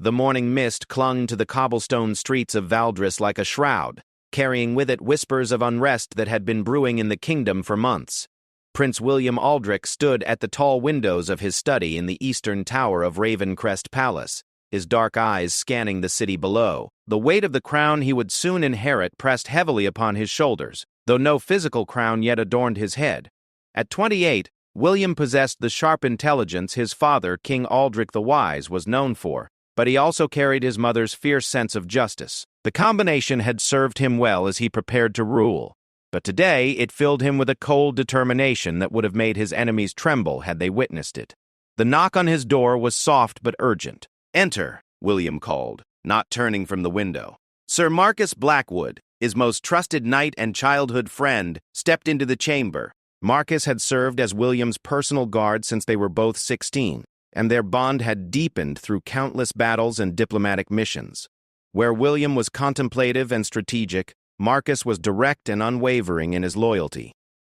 The morning mist clung to the cobblestone streets of Valdris like a shroud, carrying with it whispers of unrest that had been brewing in the kingdom for months. Prince William Aldrich stood at the tall windows of his study in the eastern tower of Ravencrest Palace, his dark eyes scanning the city below. The weight of the crown he would soon inherit pressed heavily upon his shoulders, though no physical crown yet adorned his head. At 28, William possessed the sharp intelligence his father, King Aldrich the Wise, was known for, but he also carried his mother's fierce sense of justice. The combination had served him well as he prepared to rule, but today it filled him with a cold determination that would have made his enemies tremble had they witnessed it. The knock on his door was soft but urgent. "Enter," William called, not turning from the window. Sir Marcus Blackwood, his most trusted knight and childhood friend, stepped into the chamber. Marcus had served as William's personal guard since they were both 16, and their bond had deepened through countless battles and diplomatic missions. Where William was contemplative and strategic, Marcus was direct and unwavering in his loyalty.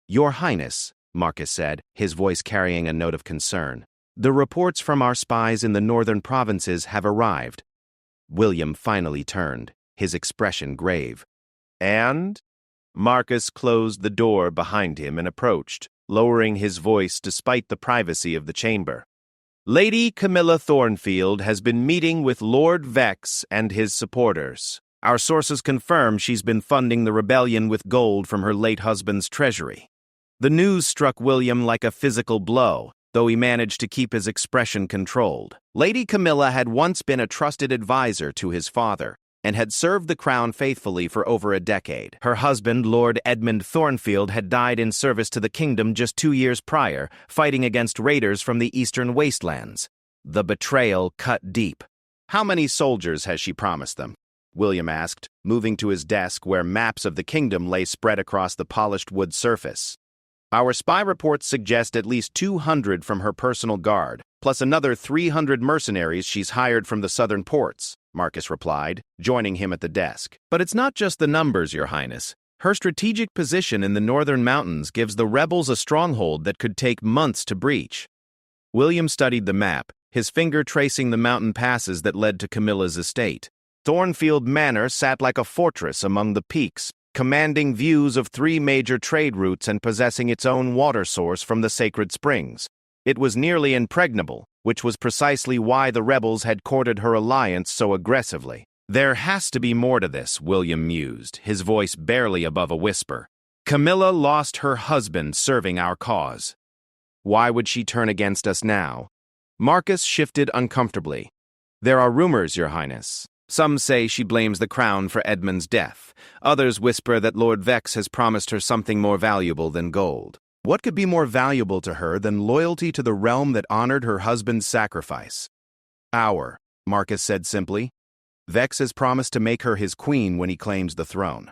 "Your Highness," Marcus said, his voice carrying a note of concern, "the reports from our spies in the northern provinces have arrived." William finally turned, his expression grave. "And?" Marcus closed the door behind him and approached, lowering his voice despite the privacy of the chamber. "Lady Camilla Thornfield has been meeting with Lord Vex and his supporters. Our sources confirm she's been funding the rebellion with gold from her late husband's treasury." The news struck William like a physical blow, though he managed to keep his expression controlled. Lady Camilla had once been a trusted advisor to his father, and had served the crown faithfully for over a decade. Her husband, Lord Edmund Thornfield, had died in service to the kingdom just 2 years prior, fighting against raiders from the eastern wastelands. The betrayal cut deep. "How many soldiers has she promised them?" William asked, moving to his desk where maps of the kingdom lay spread across the polished wood surface. "Our spy reports suggest at least 200 from her personal guard, plus another 300 mercenaries she's hired from the southern ports," Marcus replied, joining him at the desk. "But it's not just the numbers, Your Highness. Her strategic position in the northern mountains gives the rebels a stronghold that could take months to breach." William studied the map, his finger tracing the mountain passes that led to Camilla's estate. Thornfield Manor sat like a fortress among the peaks, commanding views of 3 major trade routes and possessing its own water source from the sacred springs. It was nearly impregnable, which was precisely why the rebels had courted her alliance so aggressively. "There has to be more to this," William mused, his voice barely above a whisper. "Camilla lost her husband serving our cause. Why would she turn against us now?" Marcus shifted uncomfortably. "There are rumors, Your Highness. Some say she blames the crown for Edmund's death. Others whisper that Lord Vex has promised her something more valuable than gold." What could be more valuable to her than loyalty to the realm that honored her husband's sacrifice? "Power," Marcus said simply. "Vex has promised to make her his queen when he claims the throne."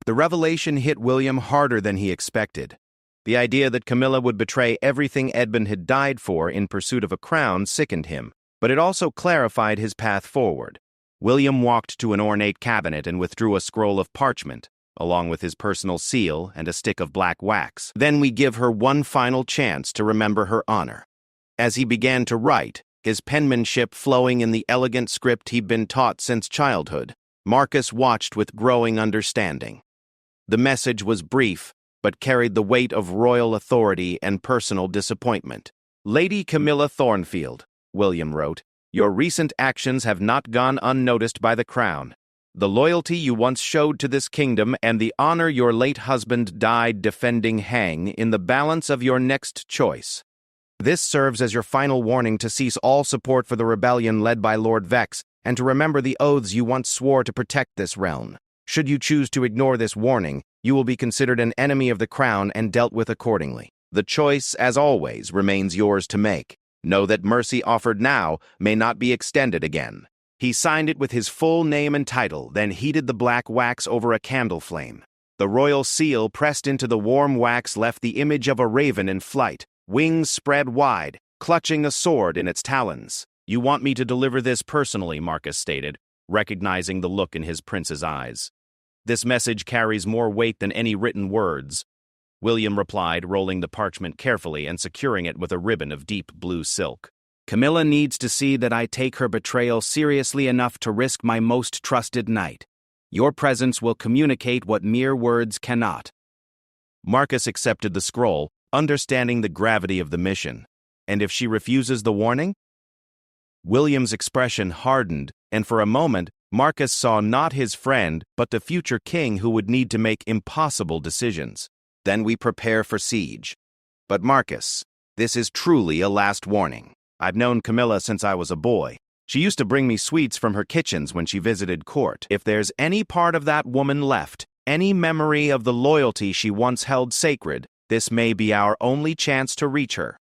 The revelation hit William harder than he expected. The idea that Camilla would betray everything Edmund had died for in pursuit of a crown sickened him, but it also clarified his path forward. William walked to an ornate cabinet and withdrew a scroll of parchment, along with his personal seal and a stick of black wax. "Then we give her one final chance to remember her honor." As he began to write, his penmanship flowing in the elegant script he'd been taught since childhood, Marcus watched with growing understanding. The message was brief, but carried the weight of royal authority and personal disappointment. "Lady Camilla Thornfield," William wrote, "your recent actions have not gone unnoticed by the crown. The loyalty you once showed to this kingdom and the honor your late husband died defending hang in the balance of your next choice. This serves as your final warning to cease all support for the rebellion led by Lord Vex and to remember the oaths you once swore to protect this realm. Should you choose to ignore this warning, you will be considered an enemy of the crown and dealt with accordingly. The choice, as always, remains yours to make. Know that mercy offered now may not be extended again." He signed it with his full name and title, then heated the black wax over a candle flame. The royal seal pressed into the warm wax left the image of a raven in flight, wings spread wide, clutching a sword in its talons. "You want me to deliver this personally," Marcus stated, recognizing the look in his prince's eyes. "This message carries more weight than any written words," William replied, rolling the parchment carefully and securing it with a ribbon of deep blue silk. Camilla needs to see that I take her betrayal seriously enough to risk my most trusted knight. Your presence will communicate what mere words cannot." Marcus accepted the scroll, understanding the gravity of the mission. And if she refuses the warning? William's expression hardened, and for a moment, Marcus saw not his friend, but the future king who would need to make impossible decisions. "Then we prepare for siege. But Marcus, this is truly a last warning. I've known Camilla since I was a boy. She used to bring me sweets from her kitchens when she visited court. If there's any part of that woman left, any memory of the loyalty she once held sacred, this may be our only chance to reach her."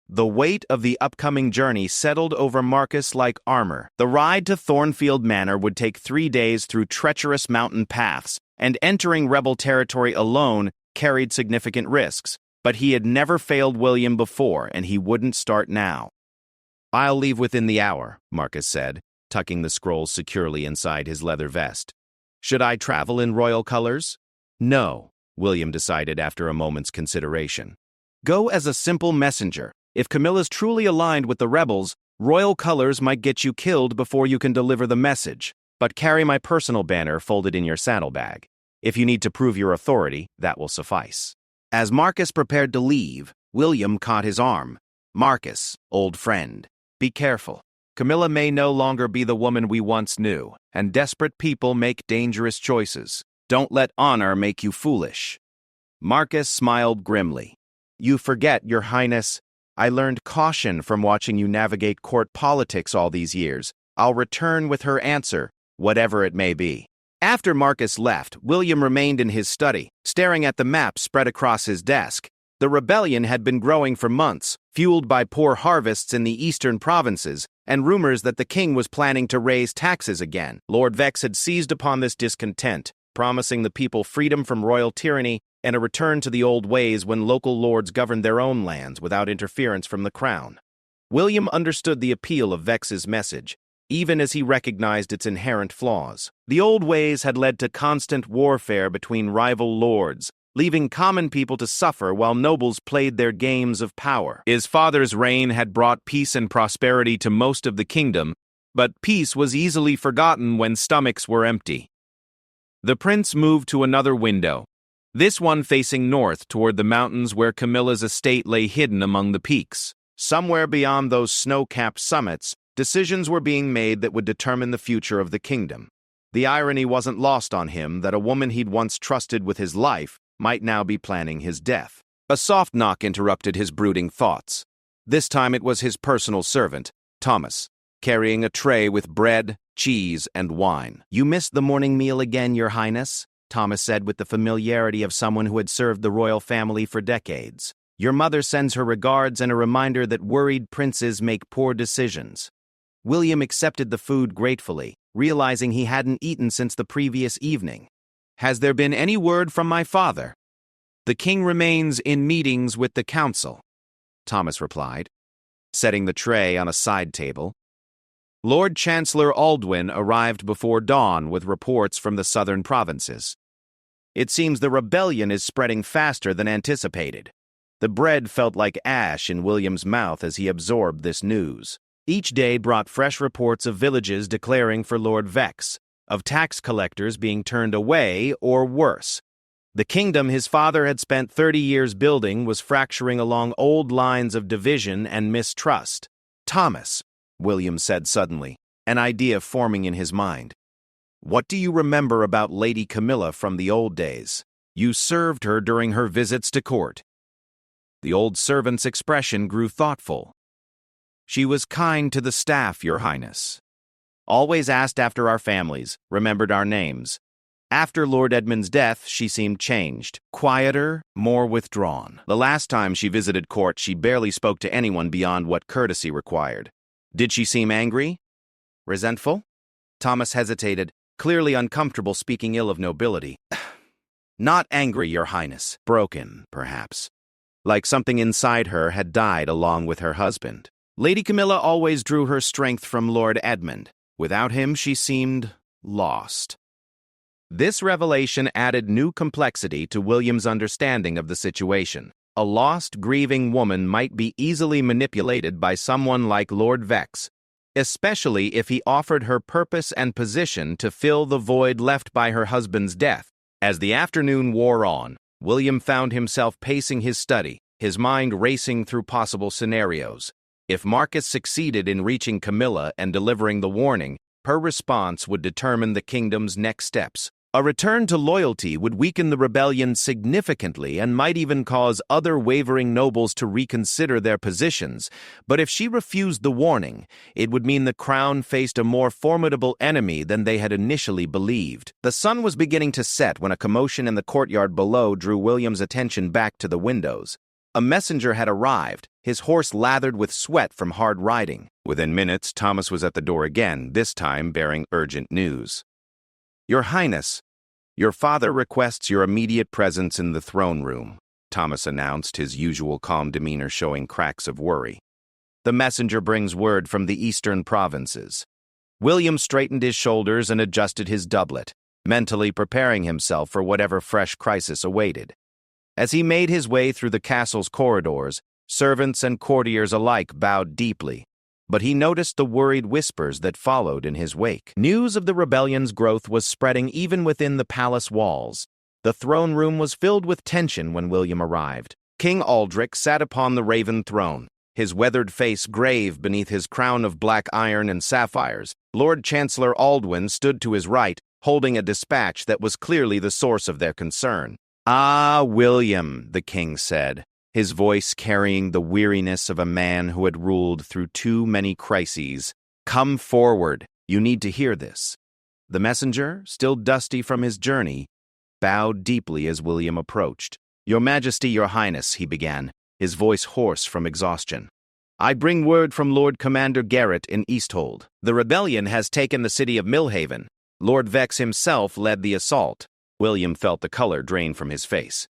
The weight of the upcoming journey settled over Marcus like armor. The ride to Thornfield Manor would take 3 days through treacherous mountain paths, and entering rebel territory alone carried significant risks. But he had never failed William before, and he wouldn't start now. "I'll leave within the hour," Marcus said, tucking the scroll securely inside his leather vest. "Should I travel in royal colors?" "No," William decided after a moment's consideration. "Go as a simple messenger. If Camilla's truly aligned with the rebels, royal colors might get you killed before you can deliver the message. But carry my personal banner folded in your saddlebag. If you need to prove your authority, that will suffice." As Marcus prepared to leave, William caught his arm. "Marcus, old friend, be careful. Camilla may no longer be the woman we once knew, and desperate people make dangerous choices. Don't let honor make you foolish." Marcus smiled grimly. "You forget, Your Highness. I learned caution from watching you navigate court politics all these years. I'll return with her answer, whatever it may be." After Marcus left, William remained in his study, staring at the map spread across his desk. The rebellion had been growing for months, fueled by poor harvests in the eastern provinces, and rumors that the king was planning to raise taxes again. Lord Vex had seized upon this discontent, promising the people freedom from royal tyranny and a return to the old ways when local lords governed their own lands without interference from the crown. William understood the appeal of Vex's message, even as he recognized its inherent flaws. The old ways had led to constant warfare between rival lords, leaving common people to suffer while nobles played their games of power. His father's reign had brought peace and prosperity to most of the kingdom, but peace was easily forgotten when stomachs were empty. The prince moved to another window, this one facing north toward the mountains where Camilla's estate lay hidden among the peaks. Somewhere beyond those snow-capped summits, decisions were being made that would determine the future of the kingdom. The irony wasn't lost on him that a woman he'd once trusted with his life might now be planning his death. A soft knock interrupted his brooding thoughts. This time it was his personal servant, Thomas, carrying a tray with bread, cheese, and wine. "You missed the morning meal again, Your Highness," Thomas said with the familiarity of someone who had served the royal family for decades. "Your mother sends her regards and a reminder that worried princes make poor decisions." William accepted the food gratefully, realizing he hadn't eaten since the previous evening. "Has there been any word from my father?" "The king remains in meetings with the council," Thomas replied, setting the tray on a side table. Lord Chancellor Aldwin arrived before dawn with reports from the southern provinces. "It seems the rebellion is spreading faster than anticipated." The bread felt like ash in William's mouth as he absorbed this news. Each day brought fresh reports of villages declaring for Lord Vex, of tax collectors being turned away or worse. The kingdom his father had spent 30 years building was fracturing along old lines of division and mistrust. "Thomas," William said suddenly, an idea forming in his mind. "What do you remember about Lady Camilla from the old days? You served her during her visits to court." The old servant's expression grew thoughtful. "She was kind to the staff, Your Highness. Always asked after our families, remembered our names. After Lord Edmund's death, she seemed changed, quieter, more withdrawn. The last time she visited court, she barely spoke to anyone beyond what courtesy required. Did she seem angry? Resentful?" Thomas hesitated, clearly uncomfortable speaking ill of nobility. "Not angry, Your Highness. Broken, perhaps. Like something inside her had died along with her husband. Lady Camilla always drew her strength from Lord Edmund. Without him, she seemed lost." This revelation added new complexity to William's understanding of the situation. a lost, grieving woman might be easily manipulated by someone like Lord Vex, especially if he offered her purpose and position to fill the void left by her husband's death. As the afternoon wore on, William found himself pacing his study, his mind racing through possible scenarios. If Marcus succeeded in reaching Camilla and delivering the warning, her response would determine the kingdom's next steps. A return to loyalty would weaken the rebellion significantly and might even cause other wavering nobles to reconsider their positions, but if she refused the warning, it would mean the crown faced a more formidable enemy than they had initially believed. The sun was beginning to set when a commotion in the courtyard below drew William's attention back to the windows. A messenger had arrived, his horse lathered with sweat from hard riding. Within minutes, Thomas was at the door again, this time bearing urgent news. "Your Highness, your father requests your immediate presence in the throne room," Thomas announced, his usual calm demeanor showing cracks of worry. "The messenger brings word from the eastern provinces." William straightened his shoulders and adjusted his doublet, mentally preparing himself for whatever fresh crisis awaited. As he made his way through the castle's corridors, servants and courtiers alike bowed deeply, but he noticed the worried whispers that followed in his wake. News of the rebellion's growth was spreading even within the palace walls. The throne room was filled with tension when William arrived. King Aldric sat upon the raven throne, his weathered face grave beneath his crown of black iron and sapphires. Lord Chancellor Aldwin stood to his right, holding a dispatch that was clearly the source of their concern. "Ah, William," the king said, his voice carrying the weariness of a man who had ruled through too many crises. "Come forward. You need to hear this." The messenger, still dusty from his journey, bowed deeply as William approached. "Your Majesty, your Highness," he began, his voice hoarse from exhaustion. "I bring word from Lord Commander Garrett in Easthold. The rebellion has taken the city of Millhaven. Lord Vex himself led the assault." William felt the color drain from his face.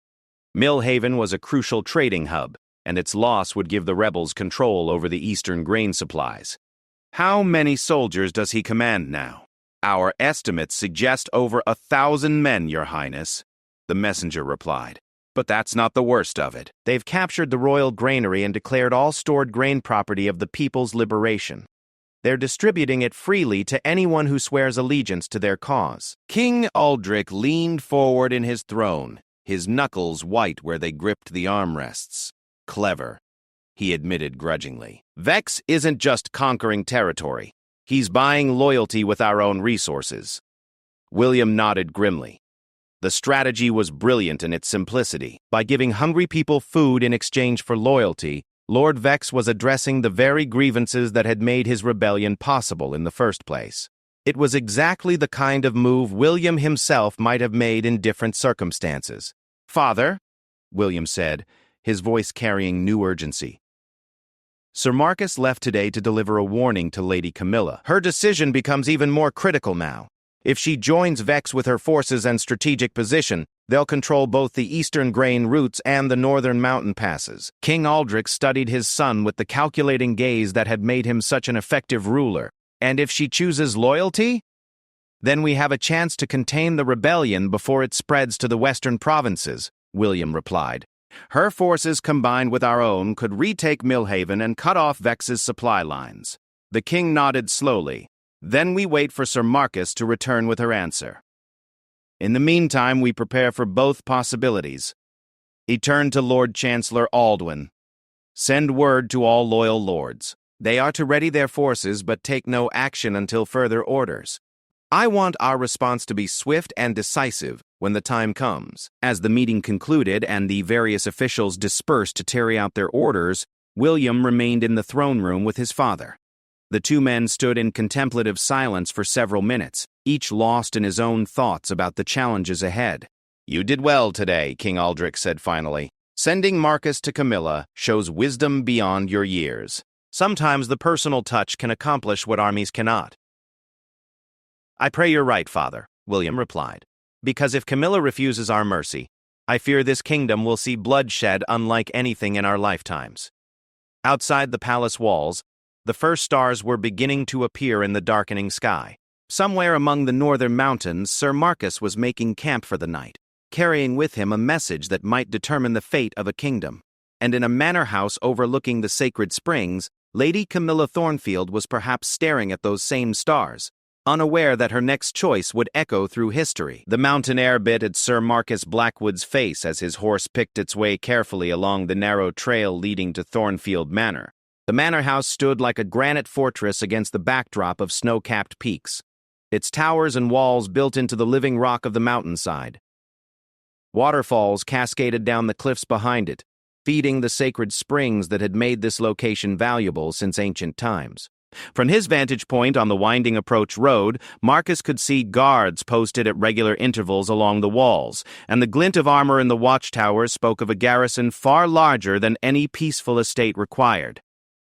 Millhaven was a crucial trading hub, and its loss would give the rebels control over the eastern grain supplies. "How many soldiers does he command now?" "Our estimates suggest over 1,000 men, your Highness," the messenger replied. "But that's not the worst of it. They've captured the royal granary and declared all stored grain property of the people's liberation. They're distributing it freely to anyone who swears allegiance to their cause." King Aldric leaned forward in his throne, his knuckles white where they gripped the armrests. "Clever," he admitted grudgingly. "Vex isn't just conquering territory. He's buying loyalty with our own resources." William nodded grimly. The strategy was brilliant in its simplicity. By giving hungry people food in exchange for loyalty, Lord Vex was addressing the very grievances that had made his rebellion possible in the first place. It was exactly the kind of move William himself might have made in different circumstances. "Father," William said, his voice carrying new urgency. "Sir Marcus left today to deliver a warning to Lady Camilla. Her decision becomes even more critical now. If she joins Vex with her forces and strategic position, they'll control both the eastern grain routes and the northern mountain passes." King Aldric studied his son with the calculating gaze that had made him such an effective ruler. "And if she chooses loyalty? Then we have a chance to contain the rebellion before it spreads to the western provinces," William replied. "Her forces combined with our own could retake Millhaven and cut off Vex's supply lines." The king nodded slowly. "Then we wait for Sir Marcus to return with her answer. In the meantime, we prepare for both possibilities." He turned to Lord Chancellor Aldwin. "Send word to all loyal lords. They are to ready their forces but take no action until further orders. I want our response to be swift and decisive when the time comes." As the meeting concluded and the various officials dispersed to carry out their orders, William remained in the throne room with his father. The two men stood in contemplative silence for several minutes, each lost in his own thoughts about the challenges ahead. "You did well today," King Aldric said finally. "Sending Marcus to Camilla shows wisdom beyond your years. Sometimes the personal touch can accomplish what armies cannot." "I pray you're right, father," William replied. "Because if Camilla refuses our mercy, I fear this kingdom will see bloodshed unlike anything in our lifetimes." Outside the palace walls, the first stars were beginning to appear in the darkening sky. Somewhere among the northern mountains, Sir Marcus was making camp for the night, carrying with him a message that might determine the fate of a kingdom. and in a manor house overlooking the sacred springs, Lady Camilla Thornfield was perhaps staring at those same stars, unaware that her next choice would echo through history. The mountain air bit at Sir Marcus Blackwood's face as his horse picked its way carefully along the narrow trail leading to Thornfield Manor. The manor house stood like a granite fortress against the backdrop of snow-capped peaks, its towers and walls built into the living rock of the mountainside. Waterfalls cascaded down the cliffs behind it, feeding the sacred springs that had made this location valuable since ancient times. From his vantage point on the winding approach road, Marcus could see guards posted at regular intervals along the walls, and the glint of armor in the watchtowers spoke of a garrison far larger than any peaceful estate required.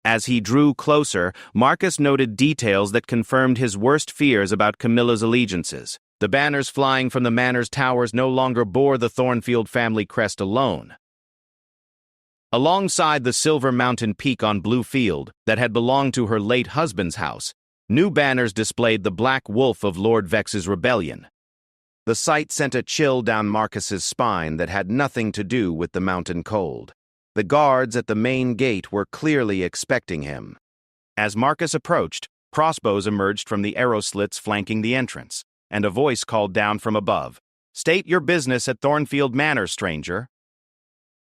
As he drew closer, Marcus noted details that confirmed his worst fears about Camilla's allegiances. The banners flying from the manor's towers no longer bore the Thornfield family crest alone. Alongside the silver mountain peak on Blue Field that had belonged to her late husband's house, new banners displayed the Black Wolf of Lord Vex's rebellion. The sight sent a chill down Marcus's spine that had nothing to do with the mountain cold. The guards at the main gate were clearly expecting him. As Marcus approached, crossbows emerged from the arrow slits flanking the entrance, and a voice called down from above, "State your business at Thornfield Manor, stranger."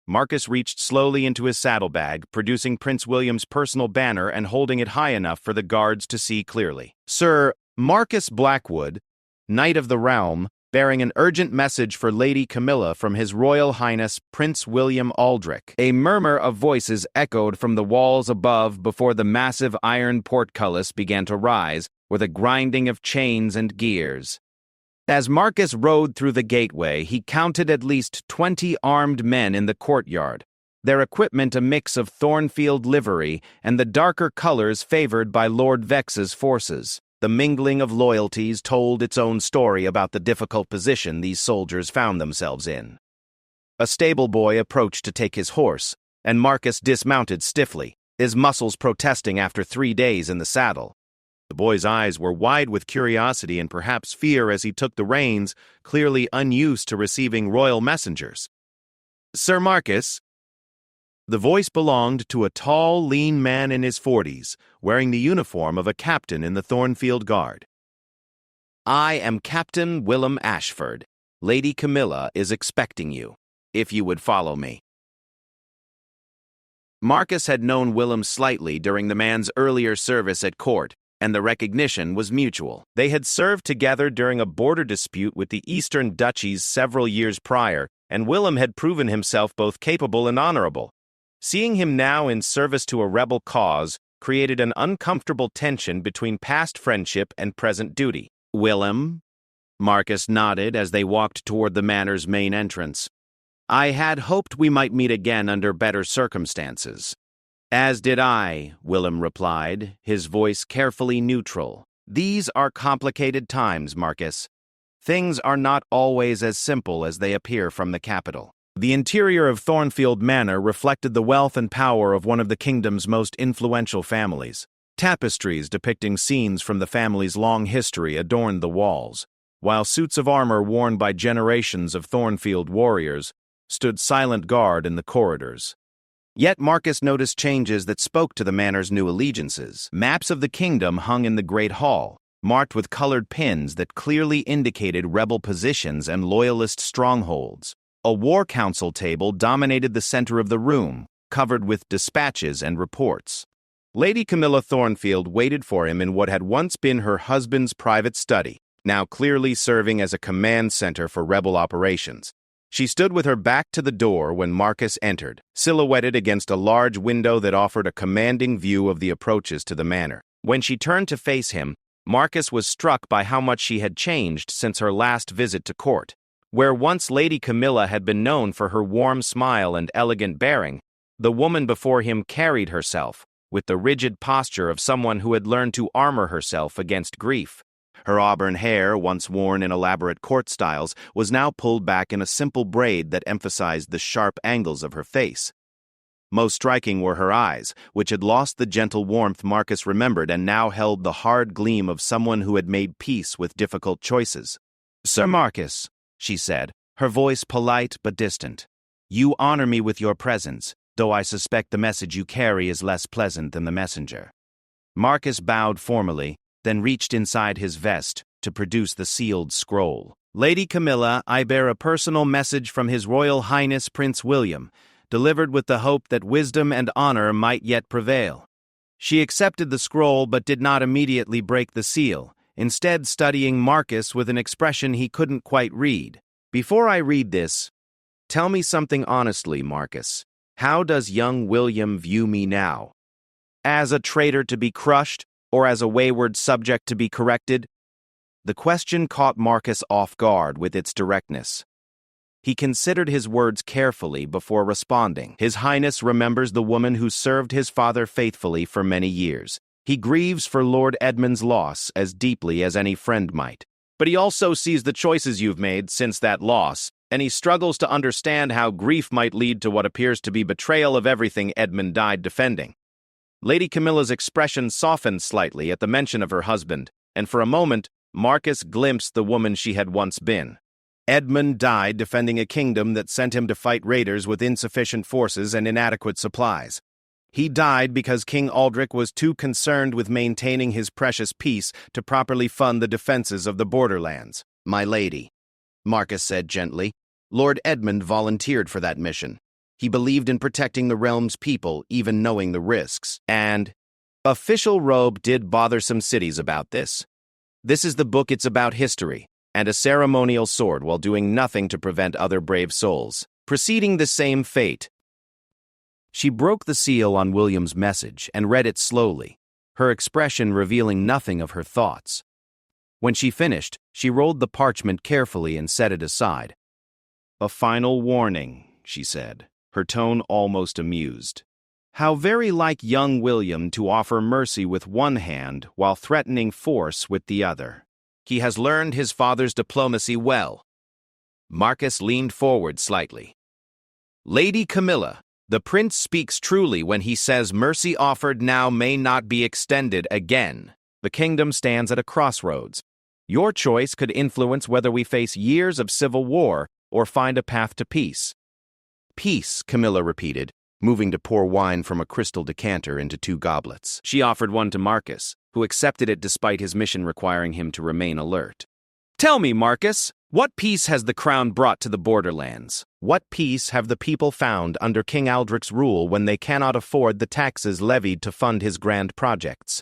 Marcus reached slowly into his saddlebag, producing Prince William's personal banner and holding it high enough for the guards to see clearly. "Sir Marcus Blackwood, Knight of the Realm, bearing an urgent message for Lady Camilla from His Royal Highness Prince William Aldrich." A murmur of voices echoed from the walls above before the massive iron portcullis began to rise, with a grinding of chains and gears. As Marcus rode through the gateway, he counted at least 20 armed men in the courtyard, their equipment a mix of Thornfield livery and the darker colors favored by Lord Vex's forces. The mingling of loyalties told its own story about the difficult position these soldiers found themselves in. A stable boy approached to take his horse, and Marcus dismounted stiffly, his muscles protesting after 3 days in the saddle. The boy's eyes were wide with curiosity and perhaps fear as he took the reins, clearly unused to receiving royal messengers. "Sir Marcus?" The voice belonged to a tall, lean man in his 40s, wearing the uniform of a captain in the Thornfield Guard. "I am Captain Willem Ashford. Lady Camilla is expecting you, if you would follow me." Marcus had known Willem slightly during the man's earlier service at court, and the recognition was mutual. They had served together during a border dispute with the Eastern Duchies several years prior, and Willem had proven himself both capable and honorable. Seeing him now in service to a rebel cause created an uncomfortable tension between past friendship and present duty. "Willem?" Marcus nodded as they walked toward the manor's main entrance. "I had hoped we might meet again under better circumstances." "As did I," Willem replied, his voice carefully neutral. "These are complicated times, Marcus. Things are not always as simple as they appear from the capital." The interior of Thornfield Manor reflected the wealth and power of one of the kingdom's most influential families. Tapestries depicting scenes from the family's long history adorned the walls, while suits of armor worn by generations of Thornfield warriors stood silent guard in the corridors. Yet Marcus noticed changes that spoke to the manor's new allegiances. Maps of the kingdom hung in the Great Hall, marked with colored pins that clearly indicated rebel positions and loyalist strongholds. A war council table dominated the center of the room, covered with dispatches and reports. Lady Camilla Thornfield waited for him in what had once been her husband's private study, now clearly serving as a command center for rebel operations. She stood with her back to the door when Marcus entered, silhouetted against a large window that offered a commanding view of the approaches to the manor. When she turned to face him, Marcus was struck by how much she had changed since her last visit to court. Where once Lady Camilla had been known for her warm smile and elegant bearing, the woman before him carried herself with the rigid posture of someone who had learned to armor herself against grief. Her auburn hair, once worn in elaborate court styles, was now pulled back in a simple braid that emphasized the sharp angles of her face. Most striking were her eyes, which had lost the gentle warmth Marcus remembered and now held the hard gleam of someone who had made peace with difficult choices. "Sir Marcus," she said, her voice polite but distant, "you honor me with your presence. though I suspect the message you carry is less pleasant than the messenger." Marcus bowed formally, then reached inside his vest to produce the sealed scroll. "Lady Camilla, I bear a personal message from His Royal Highness Prince William, delivered with the hope that wisdom and honor might yet prevail." She accepted the scroll but did not immediately break the seal, instead studying Marcus with an expression he couldn't quite read. "Before I read this, tell me something honestly, Marcus. How does young William view me now? As a traitor to be crushed, or as a wayward subject to be corrected?" The question caught Marcus off guard with its directness. He considered his words carefully before responding. "His Highness remembers the woman who served his father faithfully for many years. He grieves for Lord Edmund's loss as deeply as any friend might. But he also sees the choices you've made since that loss, and he struggles to understand how grief might lead to what appears to be betrayal of everything Edmund died defending." Lady Camilla's expression softened slightly at the mention of her husband, and for a moment, Marcus glimpsed the woman she had once been. Edmund died defending a kingdom that sent him to fight raiders with insufficient forces and inadequate supplies. He died because King Aldric was too concerned with maintaining his precious peace to properly fund the defenses of the borderlands. "My lady," Marcus said gently, "Lord Edmund volunteered for that mission. He believed in protecting the realm's people, even knowing the risks. And official robe did bother some cities about this. This is the book. It's about history, and a ceremonial sword while doing nothing to prevent other brave souls preceding the same fate." She broke the seal on William's message and read it slowly, her expression revealing nothing of her thoughts. When she finished, she rolled the parchment carefully and set it aside. "A final warning," she said, her tone almost amused. "How very like young William to offer mercy with one hand while threatening force with the other. He has learned his father's diplomacy well." Marcus leaned forward slightly. "Lady Camilla, the prince speaks truly when he says mercy offered now may not be extended again. The kingdom stands at a crossroads. Your choice could influence whether we face years of civil war or find a path to peace." "Peace," Camilla repeated, moving to pour wine from a crystal decanter into 2 goblets. She offered one to Marcus, who accepted it despite his mission requiring him to remain alert. "Tell me, Marcus, what peace has the crown brought to the borderlands? What peace have the people found under King Aldric's rule when they cannot afford the taxes levied to fund his grand projects?"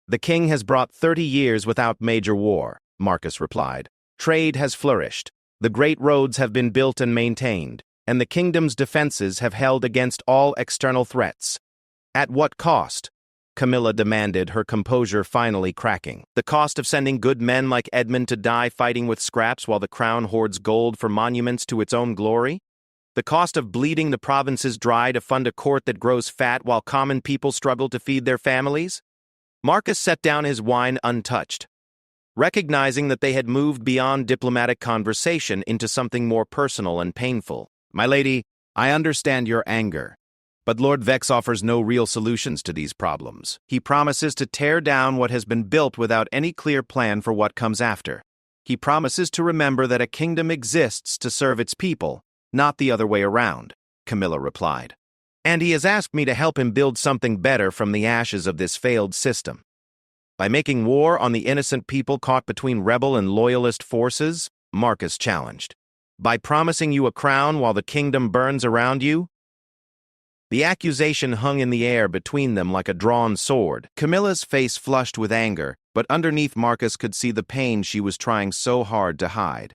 "The king has brought 30 years without major war," Marcus replied. "Trade has flourished, the great roads have been built and maintained, and the kingdom's defenses have held against all external threats." "At what cost?" Camilla demanded, her composure finally cracking. "The cost of sending good men like Edmund to die fighting with scraps while the crown hoards gold for monuments to its own glory? The cost of bleeding the provinces dry to fund a court that grows fat while common people struggle to feed their families?" Marcus set down his wine untouched, recognizing that they had moved beyond diplomatic conversation into something more personal and painful. "My lady, I understand your anger, but Lord Vex offers no real solutions to these problems. He promises to tear down what has been built without any clear plan for what comes after. He promises to remember that a kingdom exists to serve its people, not the other way around," Camilla replied. "And he has asked me to help him build something better from the ashes of this failed system. By making war on the innocent people caught between rebel and loyalist forces," Marcus challenged. "By promising you a crown while the kingdom burns around you?" The accusation hung in the air between them like a drawn sword. Camilla's face flushed with anger, but underneath Marcus could see the pain she was trying so hard to hide.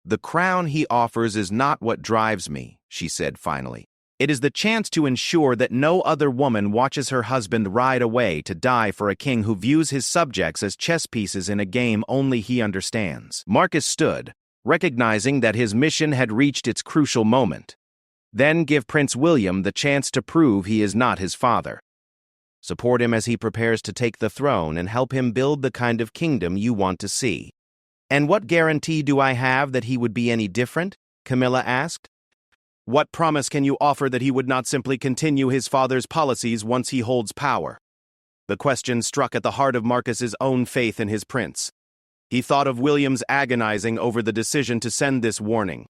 "The crown he offers is not what drives me," she said finally. "It is the chance to ensure that no other woman watches her husband ride away to die for a king who views his subjects as chess pieces in a game only he understands." Marcus stood, recognizing that his mission had reached its crucial moment. Then give Prince William the chance to prove he is not his father. Support him as he prepares to take the throne and help him build the kind of kingdom you want to see. "And what guarantee do I have that he would be any different?" Camilla asked. "What promise can you offer that he would not simply continue his father's policies once he holds power?" The question struck at the heart of Marcus's own faith in his prince. He thought of William's agonizing over the decision to send this warning,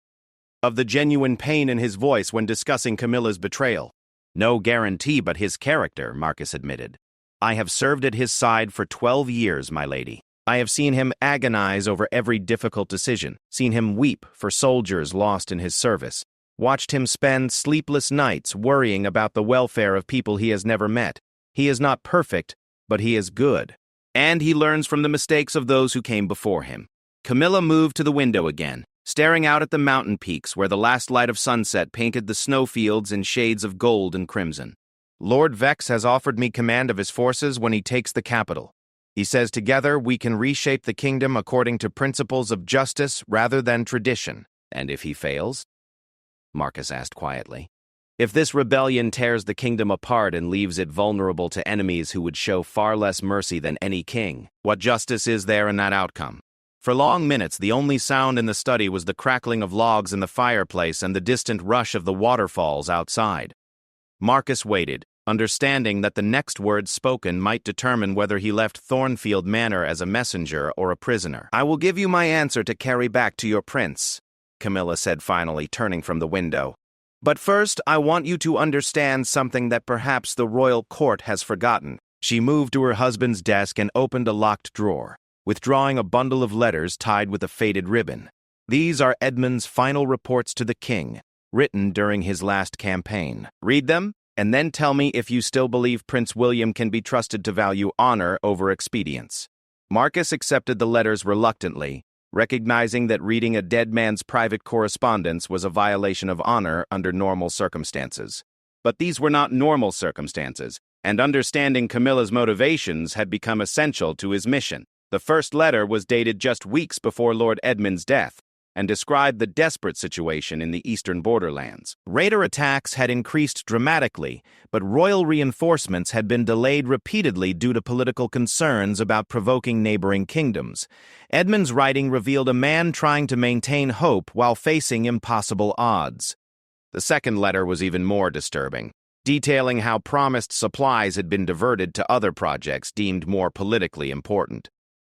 of the genuine pain in his voice when discussing Camilla's betrayal. No guarantee but his character, Marcus admitted. I have served at his side for 12 years, my lady. I have seen him agonize over every difficult decision, seen him weep for soldiers lost in his service, watched him spend sleepless nights worrying about the welfare of people he has never met. He is not perfect, but he is good. And he learns from the mistakes of those who came before him. Camilla moved to the window again, staring out at the mountain peaks where the last light of sunset painted the snowfields in shades of gold and crimson. Lord Vex has offered me command of his forces when he takes the capital. He says together we can reshape the kingdom according to principles of justice rather than tradition. And if he fails? Marcus asked quietly. If this rebellion tears the kingdom apart and leaves it vulnerable to enemies who would show far less mercy than any king, what justice is there in that outcome? For long minutes, the only sound in the study was the crackling of logs in the fireplace and the distant rush of the waterfalls outside. Marcus waited, understanding that the next words spoken might determine whether he left Thornfield Manor as a messenger or a prisoner. I will give you my answer to carry back to your prince, Camilla said finally, turning from the window. But first, I want you to understand something that perhaps the royal court has forgotten. She moved to her husband's desk and opened a locked drawer, withdrawing a bundle of letters tied with a faded ribbon. These are Edmund's final reports to the king, written during his last campaign. Read them, and then tell me if you still believe Prince William can be trusted to value honor over expedience. Marcus accepted the letters reluctantly, recognizing that reading a dead man's private correspondence was a violation of honor under normal circumstances. But these were not normal circumstances, and understanding Camilla's motivations had become essential to his mission. The first letter was dated just weeks before Lord Edmund's death, and described the desperate situation in the eastern borderlands. Raider attacks had increased dramatically, but royal reinforcements had been delayed repeatedly due to political concerns about provoking neighboring kingdoms. Edmund's writing revealed a man trying to maintain hope while facing impossible odds. The second letter was even more disturbing, detailing how promised supplies had been diverted to other projects deemed more politically important.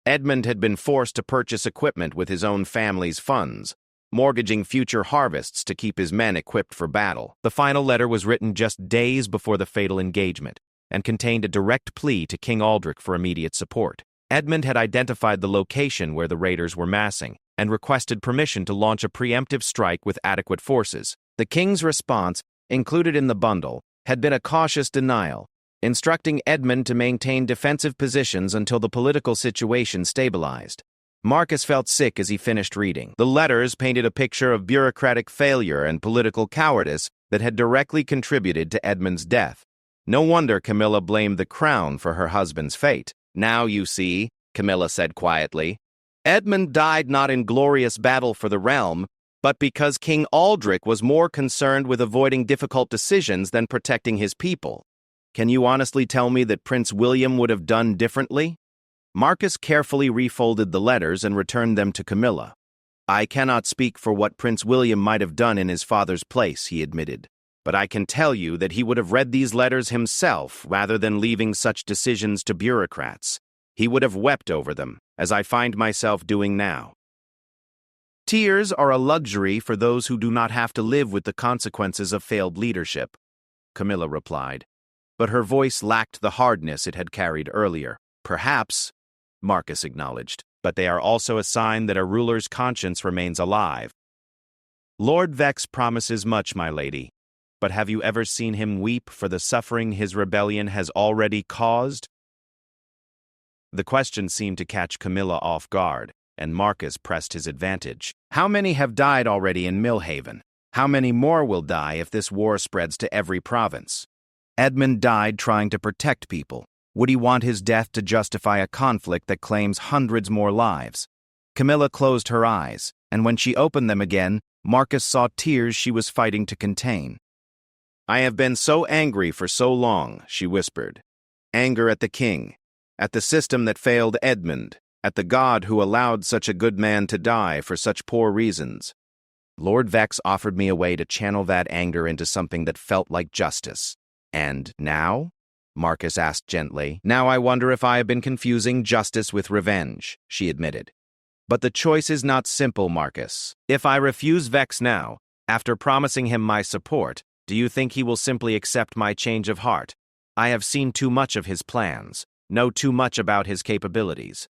Edmund had been forced to purchase equipment with his own family's funds, mortgaging future harvests to keep his men equipped for battle. The final letter was written just days before the fatal engagement, and contained a direct plea to King Aldrich for immediate support. Edmund had identified the location where the raiders were massing, and requested permission to launch a preemptive strike with adequate forces. The king's response, included in the bundle, had been a cautious denial, instructing Edmund to maintain defensive positions until the political situation stabilized. Marcus felt sick as he finished reading. The letters painted a picture of bureaucratic failure and political cowardice that had directly contributed to Edmund's death. No wonder Camilla blamed the crown for her husband's fate. Now you see, Camilla said quietly, Edmund died not in glorious battle for the realm, but because King Aldrich was more concerned with avoiding difficult decisions than protecting his people. Can you honestly tell me that Prince William would have done differently? Marcus carefully refolded the letters and returned them to Camilla. I cannot speak for what Prince William might have done in his father's place, he admitted. But I can tell you that he would have read these letters himself rather than leaving such decisions to bureaucrats. He would have wept over them, as I find myself doing now. Tears are a luxury for those who do not have to live with the consequences of failed leadership, Camilla replied. But her voice lacked the hardness it had carried earlier. Perhaps, Marcus acknowledged, but they are also a sign that a ruler's conscience remains alive. Lord Vex promises much, my lady, but have you ever seen him weep for the suffering his rebellion has already caused? The question seemed to catch Camilla off guard, and Marcus pressed his advantage. How many have died already in Millhaven? How many more will die if this war spreads to every province? Edmund died trying to protect people. Would he want his death to justify a conflict that claims hundreds more lives? Camilla closed her eyes, and when she opened them again, Marcus saw tears she was fighting to contain. I have been so angry for so long, she whispered. Anger at the king, at the system that failed Edmund, at the God who allowed such a good man to die for such poor reasons. Lord Vex offered me a way to channel that anger into something that felt like justice. And now? Marcus asked gently. Now I wonder if I have been confusing justice with revenge, she admitted. But the choice is not simple, Marcus. If I refuse Vex now, after promising him my support, Do you think he will simply accept my change of heart? I have seen too much of his plans, know too much about his capabilities.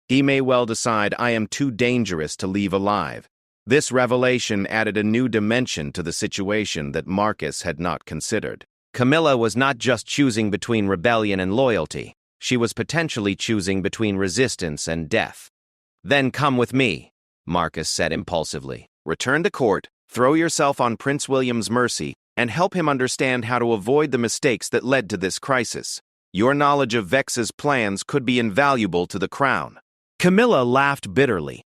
He may well decide I am too dangerous to leave alive. This revelation added a new dimension to the situation that Marcus had not considered. Camilla was not just choosing between rebellion and loyalty. She was potentially choosing between resistance and death. Then come with me, Marcus said impulsively. Return to court, throw yourself on Prince William's mercy, and help him understand how to avoid the mistakes that led to this crisis. Your knowledge of Vex's plans could be invaluable to the crown. Camilla laughed bitterly.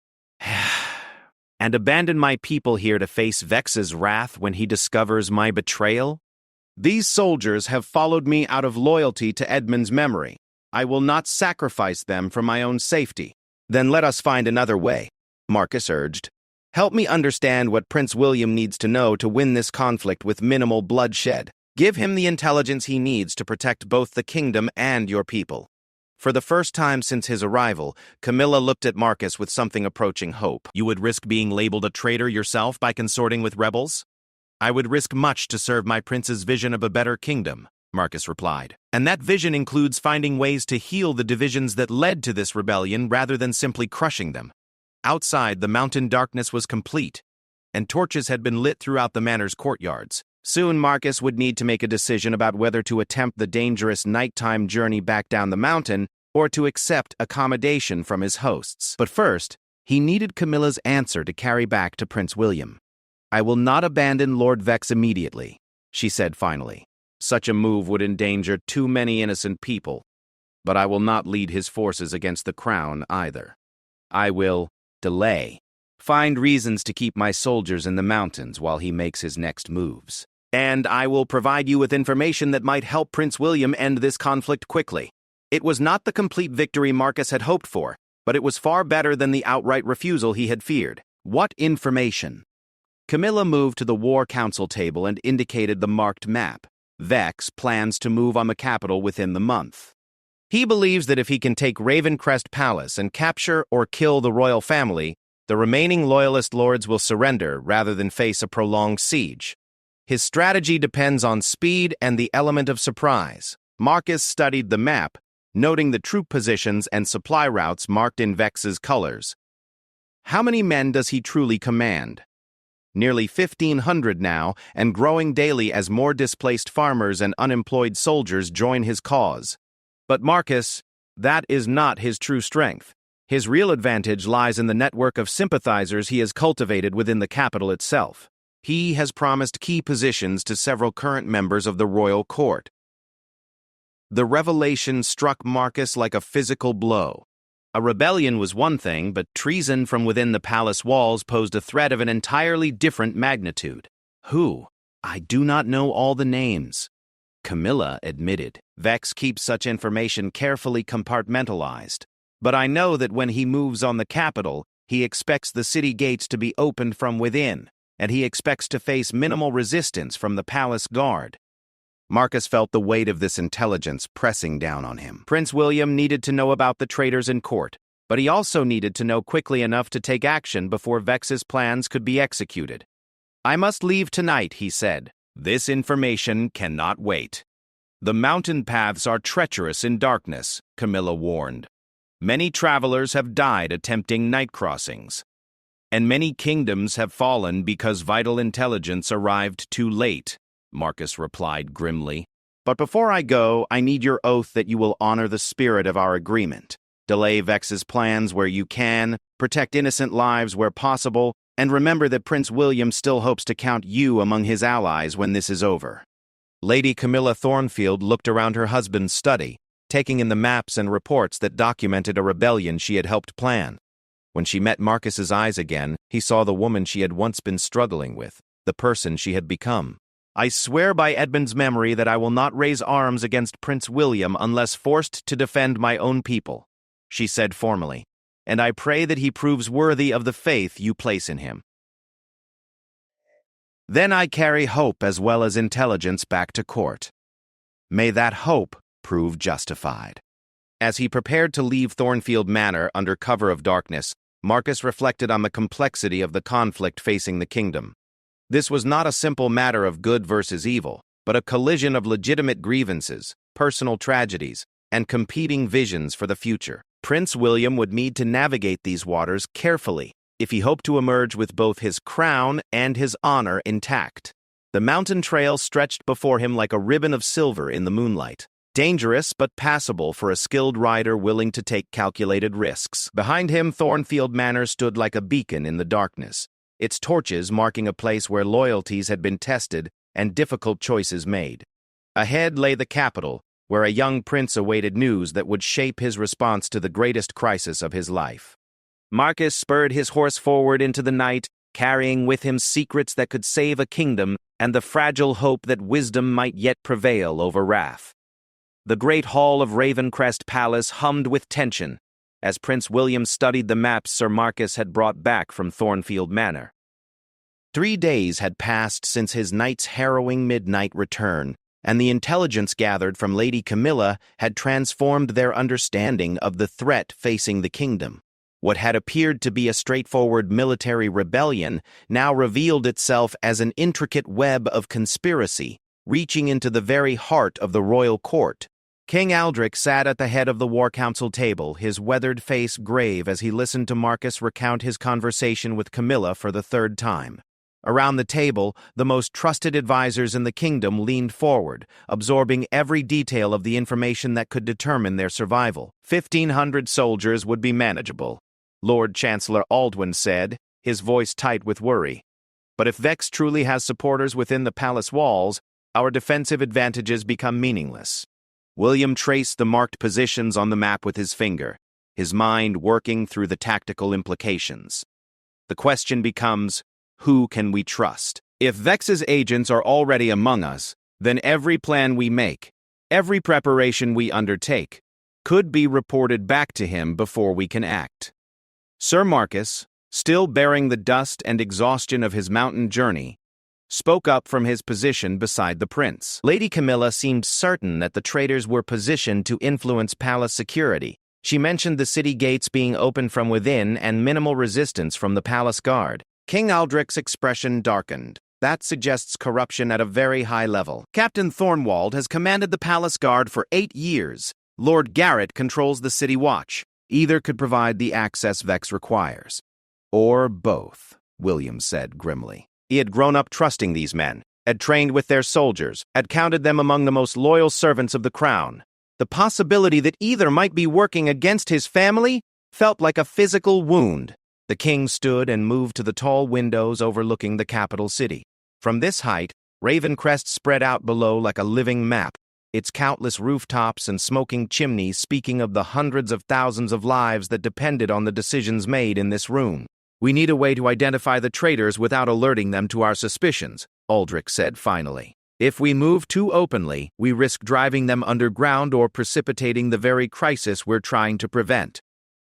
And abandon my people here to face Vex's wrath when he discovers my betrayal? These soldiers have followed me out of loyalty to Edmund's memory. I will not sacrifice them for my own safety. Then let us find another way, Marcus urged. Help me understand what Prince William needs to know to win this conflict with minimal bloodshed. Give him the intelligence he needs to protect both the kingdom and your people. For the first time since his arrival, Camilla looked at Marcus with something approaching hope. You would risk being labeled a traitor yourself by consorting with rebels? I would risk much to serve my prince's vision of a better kingdom, Marcus replied. And that vision includes finding ways to heal the divisions that led to this rebellion rather than simply crushing them. Outside, the mountain darkness was complete, and torches had been lit throughout the manor's courtyards. Soon Marcus would need to make a decision about whether to attempt the dangerous nighttime journey back down the mountain or to accept accommodation from his hosts. But first, he needed Camilla's answer to carry back to Prince William. I will not abandon Lord Vex immediately, she said finally. Such a move would endanger too many innocent people. But I will not lead his forces against the crown either. I will delay. Find reasons to keep my soldiers in the mountains while he makes his next moves. And I will provide you with information that might help Prince William end this conflict quickly. It was not the complete victory Marcus had hoped for, but it was far better than the outright refusal he had feared. What information? Camilla moved to the War Council table and indicated the marked map. Vex plans to move on the capital within the month. He believes that if he can take Ravencrest Palace and capture or kill the royal family, the remaining loyalist lords will surrender rather than face a prolonged siege. His strategy depends on speed and the element of surprise. Marcus studied the map, noting the troop positions and supply routes marked in Vex's colors. How many men does he truly command? Nearly 1,500 now, and growing daily as more displaced farmers and unemployed soldiers join his cause. But Marcus, that is not his true strength. His real advantage lies in the network of sympathizers he has cultivated within the capital itself. He has promised key positions to several current members of the royal court. The revelation struck Marcus like a physical blow. A rebellion was one thing, but treason from within the palace walls posed a threat of an entirely different magnitude. Who? I do not know all the names. Camilla admitted. Vex keeps such information carefully compartmentalized. But I know that when he moves on the capital, he expects the city gates to be opened from within, and he expects to face minimal resistance from the palace guard. Marcus felt the weight of this intelligence pressing down on him. Prince William needed to know about the traitors in court, but he also needed to know quickly enough to take action before Vex's plans could be executed. I must leave tonight, he said. This information cannot wait. The mountain paths are treacherous in darkness, Camilla warned. Many travelers have died attempting night crossings. And many kingdoms have fallen because vital intelligence arrived too late, Marcus replied grimly. But before I go, I need your oath that you will honor the spirit of our agreement. Delay Vex's plans where you can, protect innocent lives where possible, and remember that Prince William still hopes to count you among his allies when this is over. Lady Camilla Thornfield looked around her husband's study, taking in the maps and reports that documented a rebellion she had helped plan. When she met Marcus's eyes again, he saw the woman she had once been struggling with, the person she had become. I swear by Edmund's memory that I will not raise arms against Prince William unless forced to defend my own people, she said formally, and I pray that he proves worthy of the faith you place in him. Then I carry hope as well as intelligence back to court. May that hope prove justified. As he prepared to leave Thornfield Manor under cover of darkness, Marcus reflected on the complexity of the conflict facing the kingdom. This was not a simple matter of good versus evil, but a collision of legitimate grievances, personal tragedies, and competing visions for the future. Prince William would need to navigate these waters carefully if he hoped to emerge with both his crown and his honor intact. The mountain trail stretched before him like a ribbon of silver in the moonlight. Dangerous but passable for a skilled rider willing to take calculated risks. Behind him, Thornfield Manor stood like a beacon in the darkness, its torches marking a place where loyalties had been tested and difficult choices made. Ahead lay the capital, where a young prince awaited news that would shape his response to the greatest crisis of his life. Marcus spurred his horse forward into the night, carrying with him secrets that could save a kingdom and the fragile hope that wisdom might yet prevail over wrath. The great hall of Ravencrest Palace hummed with tension as Prince William studied the maps Sir Marcus had brought back from Thornfield Manor. 3 days had passed since his knight's harrowing midnight return, and the intelligence gathered from Lady Camilla had transformed their understanding of the threat facing the kingdom. What had appeared to be a straightforward military rebellion now revealed itself as an intricate web of conspiracy, reaching into the very heart of the royal court. King Aldric sat at the head of the War Council table, his weathered face grave as he listened to Marcus recount his conversation with Camilla for the 3rd time. Around the table, the most trusted advisors in the kingdom leaned forward, absorbing every detail of the information that could determine their survival. 1,500 soldiers would be manageable, Lord Chancellor Aldwin said, his voice tight with worry. But if Vex truly has supporters within the palace walls, our defensive advantages become meaningless. William traced the marked positions on the map with his finger, his mind working through the tactical implications. The question becomes, who can we trust? If Vex's agents are already among us, then every plan we make, every preparation we undertake, could be reported back to him before we can act. Sir Marcus, still bearing the dust and exhaustion of his mountain journey, spoke up from his position beside the prince. Lady Camilla seemed certain that the traitors were positioned to influence palace security. She mentioned the city gates being open from within and minimal resistance from the palace guard. King Aldric's expression darkened. That suggests corruption at a very high level. Captain Thornwald has commanded the palace guard for 8 years. Lord Garrett controls the city watch. Either could provide the access Vex requires. Or both, William said grimly. He had grown up trusting these men, had trained with their soldiers, had counted them among the most loyal servants of the crown. The possibility that either might be working against his family felt like a physical wound. The king stood and moved to the tall windows overlooking the capital city. From this height, Ravencrest spread out below like a living map, its countless rooftops and smoking chimneys speaking of the hundreds of thousands of lives that depended on the decisions made in this room. We need a way to identify the traitors without alerting them to our suspicions, Aldrich said finally. If we move too openly, we risk driving them underground or precipitating the very crisis we're trying to prevent.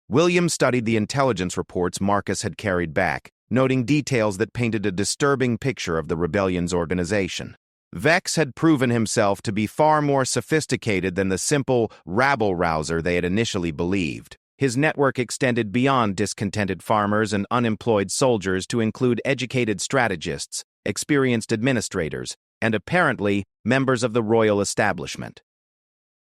William studied the intelligence reports Marcus had carried back, noting details that painted a disturbing picture of the rebellion's organization. Vex had proven himself to be far more sophisticated than the simple rabble-rouser they had initially believed. His network extended beyond discontented farmers and unemployed soldiers to include educated strategists, experienced administrators, and apparently members of the royal establishment.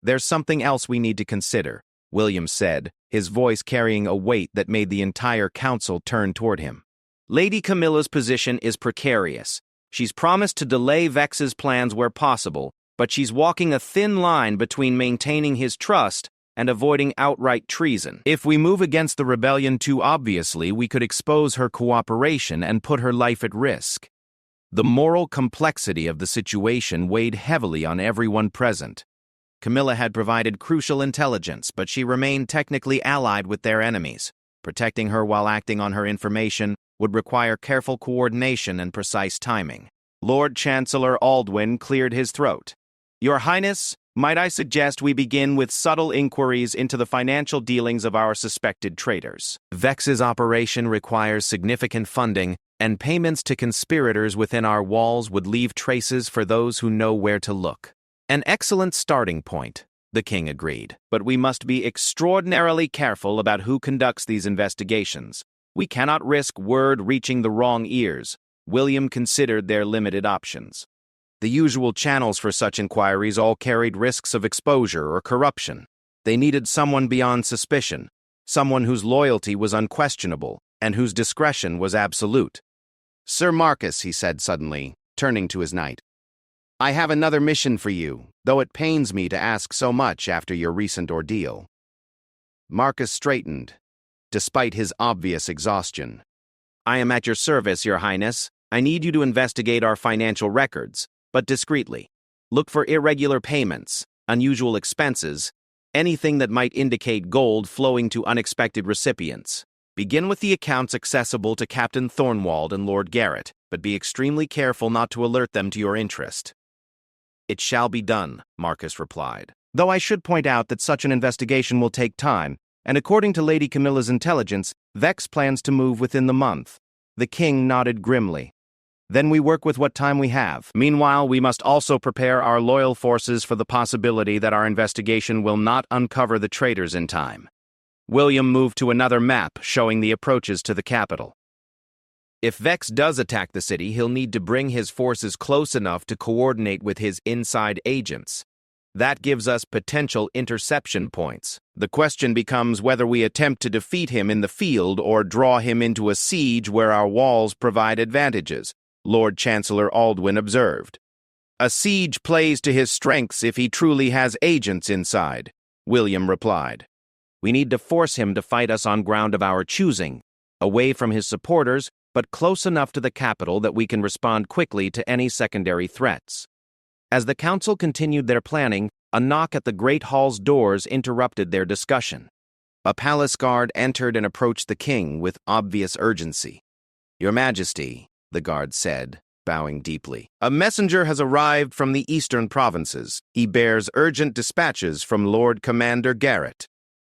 There's something else we need to consider, William said, his voice carrying a weight that made the entire council turn toward him. Lady Camilla's position is precarious. She's promised to delay Vex's plans where possible, but she's walking a thin line between maintaining his trust and avoiding outright treason. If we move against the rebellion too obviously, we could expose her cooperation and put her life at risk. The moral complexity of the situation weighed heavily on everyone present. Camilla had provided crucial intelligence, but she remained technically allied with their enemies. Protecting her while acting on her information would require careful coordination and precise timing. Lord Chancellor Aldwin cleared his throat. Your Highness, might I suggest we begin with subtle inquiries into the financial dealings of our suspected traitors? Vex's operation requires significant funding, and payments to conspirators within our walls would leave traces for those who know where to look. An excellent starting point, the king agreed, but we must be extraordinarily careful about who conducts these investigations. We cannot risk word reaching the wrong ears. William considered their limited options. The usual channels for such inquiries all carried risks of exposure or corruption. They needed someone beyond suspicion, someone whose loyalty was unquestionable and whose discretion was absolute. "Sir Marcus," he said suddenly, turning to his knight, "I have another mission for you, though it pains me to ask so much after your recent ordeal." Marcus straightened, despite his obvious exhaustion. "I am at your service, Your Highness. I need you to investigate our financial records, but discreetly. Look for irregular payments, unusual expenses, anything that might indicate gold flowing to unexpected recipients. Begin with the accounts accessible to Captain Thornwald and Lord Garrett, but be extremely careful not to alert them to your interest." "It shall be done," Marcus replied. "Though I should point out that such an investigation will take time, and according to Lady Camilla's intelligence, Vex plans to move within the month." The king nodded grimly. "Then we work with what time we have. Meanwhile, we must also prepare our loyal forces for the possibility that our investigation will not uncover the traitors in time." William moved to another map showing the approaches to the capital. If Vex does attack the city, he'll need to bring his forces close enough to coordinate with his inside agents. That gives us potential interception points. The question becomes whether we attempt to defeat him in the field or draw him into a siege where our walls provide advantages, Lord Chancellor Aldwin observed. "A siege plays to his strengths if he truly has agents inside," William replied. "We need to force him to fight us on ground of our choosing, away from his supporters, but close enough to the capital that we can respond quickly to any secondary threats." As the council continued their planning, a knock at the great hall's doors interrupted their discussion. A palace guard entered and approached the king with obvious urgency. "Your Majesty," the guard said, bowing deeply, "a messenger has arrived from the eastern provinces. He bears urgent dispatches from Lord Commander Garrett."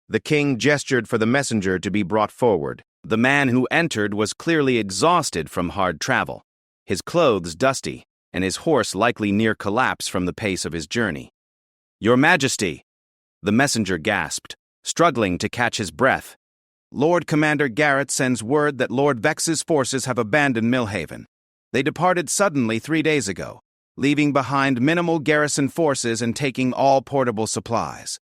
The king gestured for the messenger to be brought forward. The man who entered was clearly exhausted from hard travel, his clothes dusty, and his horse likely near collapse from the pace of his journey. "Your Majesty," the messenger gasped, struggling to catch his breath. "Lord Commander Garrett sends word that Lord Vex's forces have abandoned Millhaven. They departed suddenly 3 days ago, leaving behind minimal garrison forces and taking all portable supplies."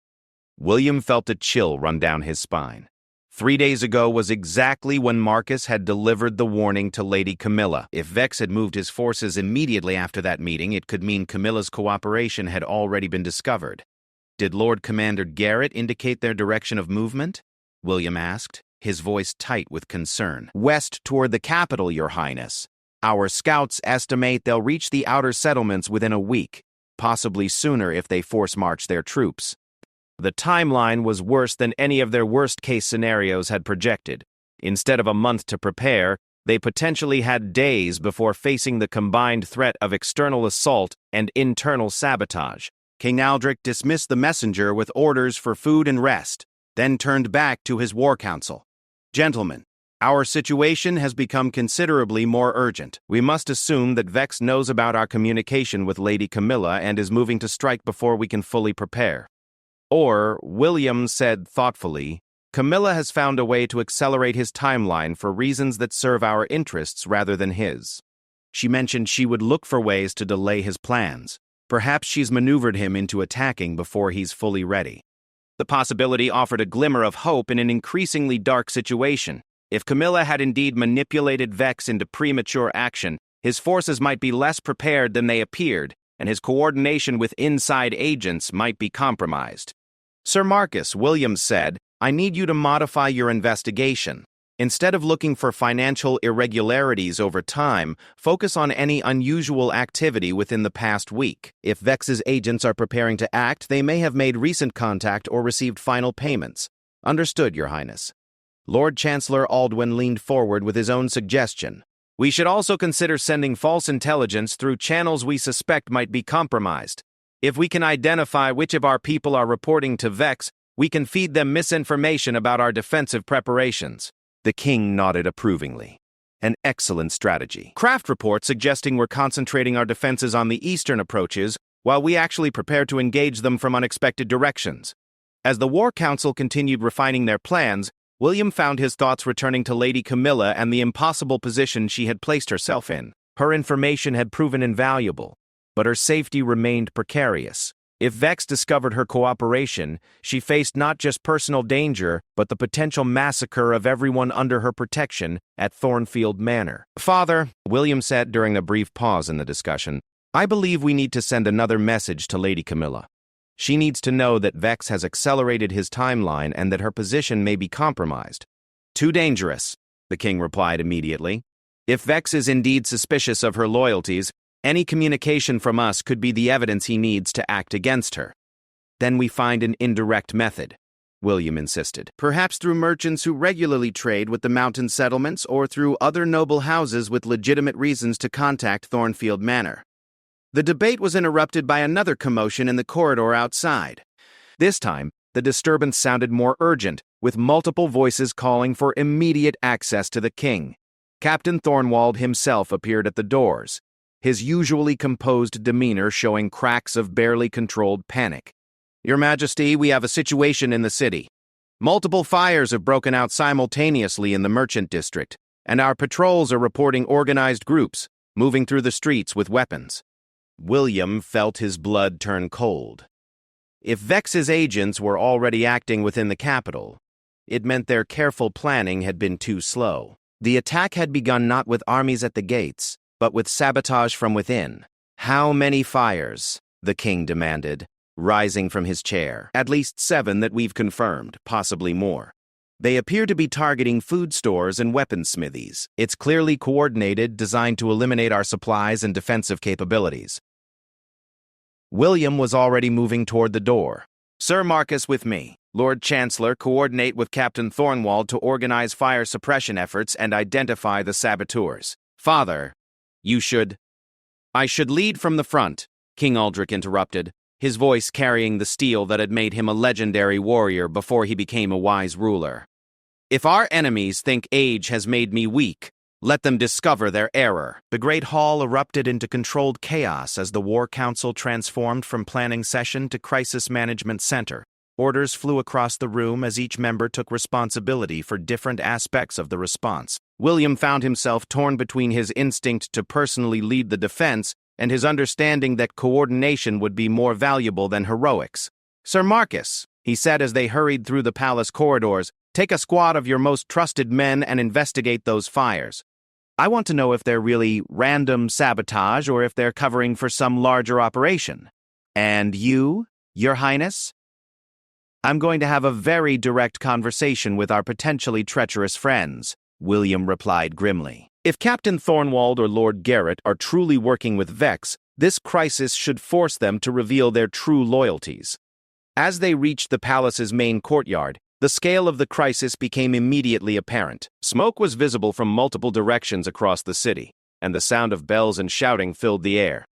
William felt a chill run down his spine. 3 days ago was exactly when Marcus had delivered the warning to Lady Camilla. If Vex had moved his forces immediately after that meeting, it could mean Camilla's cooperation had already been discovered. "Did Lord Commander Garrett indicate their direction of movement?" William asked, his voice tight with concern. "West toward the capital, Your Highness. Our scouts estimate they'll reach the outer settlements within a week, possibly sooner if they force-march their troops." The timeline was worse than any of their worst-case scenarios had projected. Instead of a month to prepare, they potentially had days before facing the combined threat of external assault and internal sabotage. King Aldrich dismissed the messenger with orders for food and rest, then turned back to his war council. "Gentlemen, our situation has become considerably more urgent. We must assume that Vex knows about our communication with Lady Camilla and is moving to strike before we can fully prepare. Or," William said thoughtfully, "Camilla has found a way to accelerate his timeline for reasons that serve our interests rather than his. She mentioned she would look for ways to delay his plans. Perhaps she's maneuvered him into attacking before he's fully ready." The possibility offered a glimmer of hope in an increasingly dark situation. If Camilla had indeed manipulated Vex into premature action, his forces might be less prepared than they appeared, and his coordination with inside agents might be compromised. "Sir Marcus," Williams said, "I need you to modify your investigation. Instead of looking for financial irregularities over time, focus on any unusual activity within the past week. If Vex's agents are preparing to act, they may have made recent contact or received final payments." "Understood, Your Highness." Lord Chancellor Aldwin leaned forward with his own suggestion. "We should also consider sending false intelligence through channels we suspect might be compromised. If we can identify which of our people are reporting to Vex, we can feed them misinformation about our defensive preparations." The king nodded approvingly. "An excellent strategy. Craft reports suggesting we're concentrating our defenses on the eastern approaches, while we actually prepare to engage them from unexpected directions." As the War Council continued refining their plans, William found his thoughts returning to Lady Camilla and the impossible position she had placed herself in. Her information had proven invaluable, but her safety remained precarious. If Vex discovered her cooperation, she faced not just personal danger, but the potential massacre of everyone under her protection at Thornfield Manor. "Father," William said during a brief pause in the discussion, "I believe we need to send another message to Lady Camilla. She needs to know that Vex has accelerated his timeline and that her position may be compromised." "Too dangerous," the king replied immediately. "If Vex is indeed suspicious of her loyalties, any communication from us could be the evidence he needs to act against her." "Then we find an indirect method," William insisted. "Perhaps through merchants who regularly trade with the mountain settlements or through other noble houses with legitimate reasons to contact Thornfield Manor." The debate was interrupted by another commotion in the corridor outside. This time, the disturbance sounded more urgent, with multiple voices calling for immediate access to the king. Captain Thornwald himself appeared at the doors, his usually composed demeanor showing cracks of barely controlled panic. "Your Majesty, we have a situation in the city. Multiple fires have broken out simultaneously in the merchant district, and our patrols are reporting organized groups moving through the streets with weapons." William felt his blood turn cold. If Vex's agents were already acting within the capital, it meant their careful planning had been too slow. The attack had begun not with armies at the gates, but with sabotage from within. "How many fires?" the king demanded, rising from his chair. "At least 7 that we've confirmed, possibly more. They appear to be targeting food stores and weaponsmithies. It's clearly coordinated, designed to eliminate our supplies and defensive capabilities." William was already moving toward the door. "Sir Marcus with me. Lord Chancellor, coordinate with Captain Thornwald to organize fire suppression efforts and identify the saboteurs." "Father, I should lead from the front," King Aldrich interrupted, his voice carrying the steel that had made him a legendary warrior before he became a wise ruler. "If our enemies think age has made me weak, let them discover their error." The great hall erupted into controlled chaos as the War Council transformed from planning session to crisis management center. Orders flew across the room as each member took responsibility for different aspects of the response. William found himself torn between his instinct to personally lead the defense and his understanding that coordination would be more valuable than heroics. "Sir Marcus," he said as they hurried through the palace corridors, "take a squad of your most trusted men and investigate those fires. I want to know if they're really random sabotage or if they're covering for some larger operation. And you, Your Highness?" "I'm going to have a very direct conversation with our potentially treacherous friends," William replied grimly. "If Captain Thornwald or Lord Garrett are truly working with Vex, this crisis should force them to reveal their true loyalties." As they reached the palace's main courtyard, the scale of the crisis became immediately apparent. Smoke was visible from multiple directions across the city, and the sound of bells and shouting filled the air.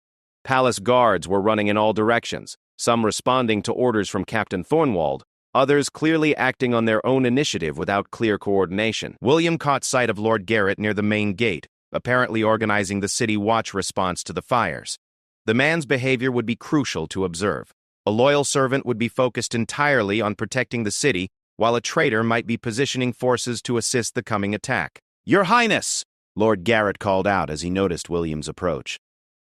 Palace guards were running in all directions, some responding to orders from Captain Thornwald, others clearly acting on their own initiative without clear coordination. William caught sight of Lord Garrett near the main gate, apparently organizing the city watch response to the fires. The man's behavior would be crucial to observe. A loyal servant would be focused entirely on protecting the city, while a traitor might be positioning forces to assist the coming attack. "Your Highness!" Lord Garrett called out as he noticed William's approach.